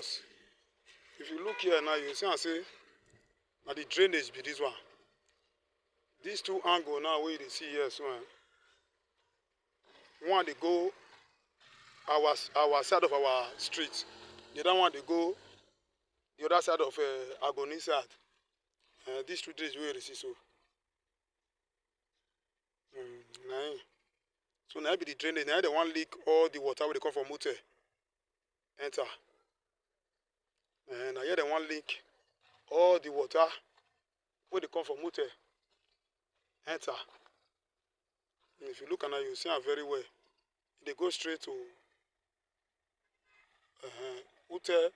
Kudos. If you look here now, you see and say, now the drainage be this one. These two angle now where you see here, so one they go our side of our street, the other one they go the other side of Agoni side. These two drainage where you see so. Nah. So now be the drainage. Now they want leak all the water where they come from Mute. Enter. And now here they want leak all the water where they come from Mute. Enter. And if you look at now, you see them very well. They go straight to Ute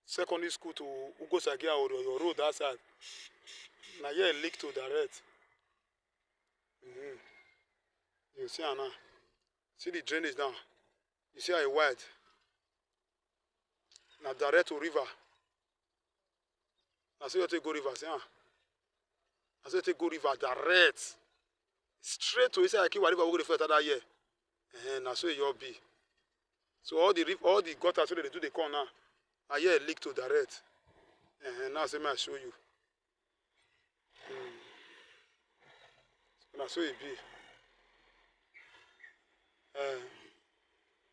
Secondary School to Ugo Sagia or your road that side. Now here leak to direct. You see now. See the drainage now. You see how it wide. Now direct to river. Now see you take go river. See how? I say take go river direct. Straight to inside Akiwa river we go the first that year. And so your be. So all the gutters so they do the corner. I hear leak to direct. And now say I show you. So now so it be.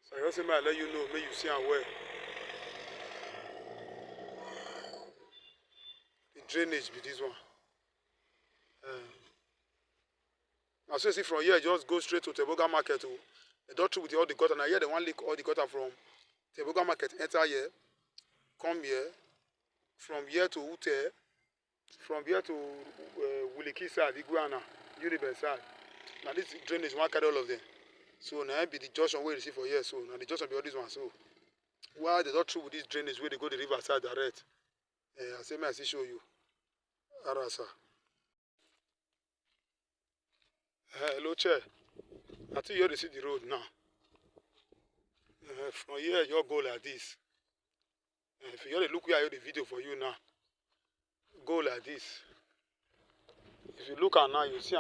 So I also might let you know, make you see and where. The drainage be this one. Now so you see from here, just go straight to Teboga Market. They don't through with all the gutter. Now here they want leak all the gutter from Teboga Market, enter here, come here, from here to Ute, from here to Wuliki side, Iguana, Universe side. Now this drainage one carry all of them. So now be the junction where you see for here. So now the junction be all this one. So why they don't through with this drainage where they go the river side direct? I say, may I see show you. Arasa. Hello, chair. I think you already see the road now. From here, you go like this. If you already look where I the video for you now, go like this. If you look at now, you see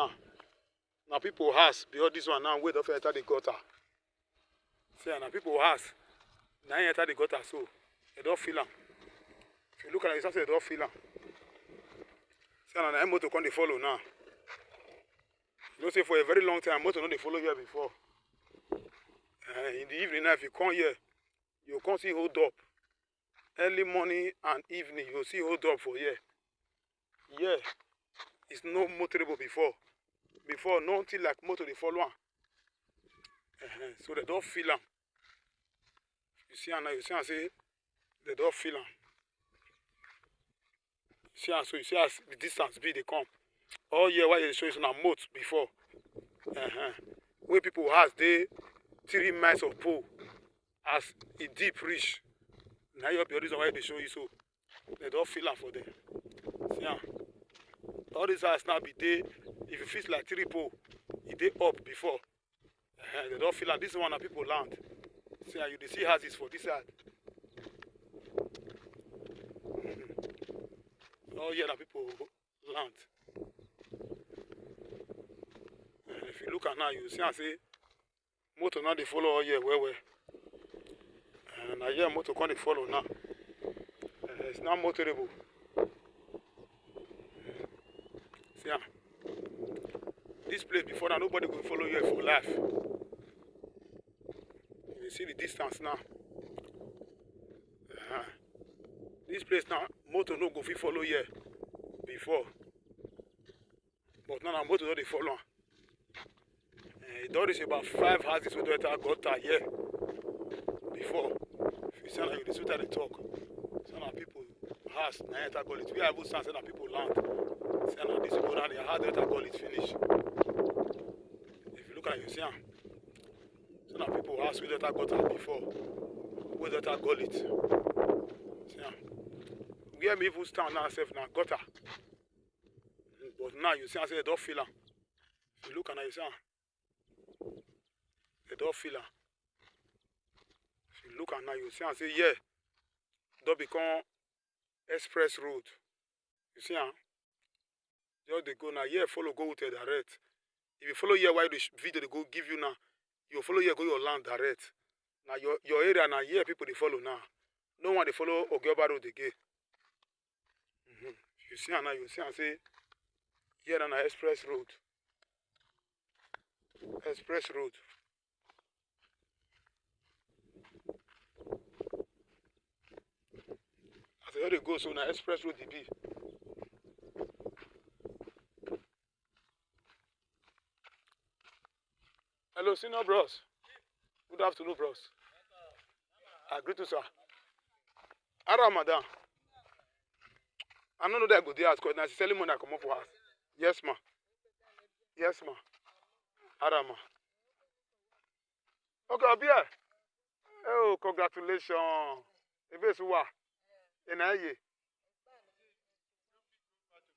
now people has because this one now wait of enter the gutter. See now people has now enter the gutter so they don't feel them. If you look at it, they don't feel them. See now motor come they follow now. You know, say for a very long time, motor no they follow here before. In the evening now, if you come here, you can't see hold up. Early morning and evening, you'll see hold up for here. Yeah, it's no motorable before. Before, nothing like motor they follow. So they don't feel them. You see now, you see and say they don't feel them. See and so you see as the distance be they come. All year why they show you some moat before. Where people has they 3 miles of pole as a deep reach. Now you the reason why they show you so. They don't feel them for them. See all these house now be they if you feel like 3 pole, it they up before. They don't feel like this one that people land. See how you see houses for this side. All year that people land. If you look at now, you see and say motor now they follow all year well. And I hear motor can they follow now. It's not motorable. See this place before now nobody will follow you for life. You see the distance now. This place now motor no go fit follow here before. But now motor no they follow. It don't reach about 5 houses with the gutter here before. If you see now you see what they talk. So now people house now enter call it. We have stand say now people land. See now this people now they hard enter call it finish. If you look at it, you see so now people house with the gutter before. With the call it. See where me even stand now self now gutter. But now you see I say they don't feel them. If you look at now you see they don't feel them. If you look at now, you see and say, yeah, don't become express road. You see, just they go now, yeah, follow go with the direct. If you follow here, why the video they go give you now, you follow here, go your land direct. Now your area now, yeah, people they follow now. No one dey follow Okpebholo road again. You see am now, you see am say here na express road. Express road. As I dey go so na express road e be. Hello, senior bros. Good afternoon, bros. I greet you, sir. How are madam? I don't know that I go there as because now she's selling money I come up for house. Yes, ma. Yes, ma. How are ma? Okay, I'll be here. Oh, congratulations. Ebesuwa. Enaye.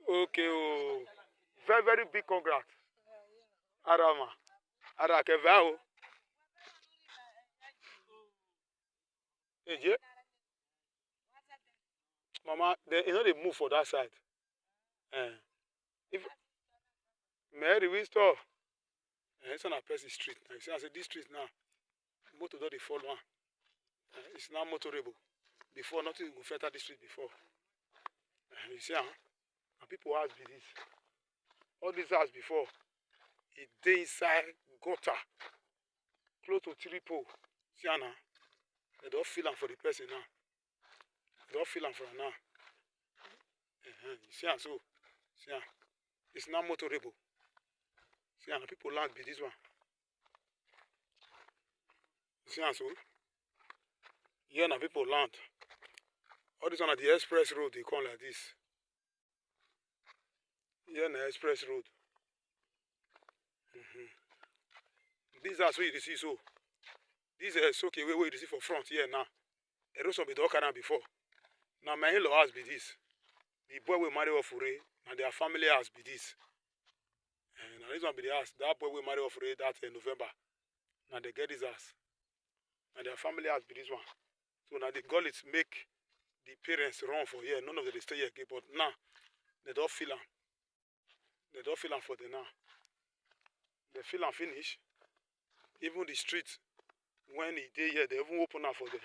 Okay, oh. Very, very big congrats. Arama. Arakevao. Eje. Mama, they they move for that side. If Mary we store. It's on a Percy street. Now you see, I say this street now. Motor don't dey follow one. It's now motorable. Before nothing go enter the street before. You see, and people ask me this. All these house before, it dey inside gutter, close to 3 pole. See now, they don't feel am for the person now. They don't feel am for her now. You see so, see it's now motorable. See people land be this one. You see so, here now people land. All this one at the express road they come like this. Here na express road. These are so you see so. These are so okay where you see for front here now. Erosion be done carry before. Now my in-law house be this. The boy will marry off Ure, and their family house be this. And now this one be the house. That boy will marry off Ure that November. Now they get this house. And their family house be this one. So now the goal is make the parents run for here. None of them they stay here again. But now they don't feel them. They don't feel them for the now. They feel them finish. Even the street, when it day here, they even open up for them.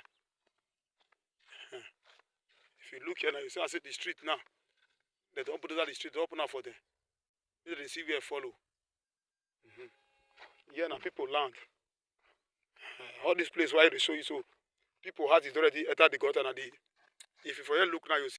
If you look here now, you see I say the street now. They don't put it on the street, they open up for them. They see where follow. Here now people land. All this place why they show you so people has it already entered the gutter and the if you for here look now you see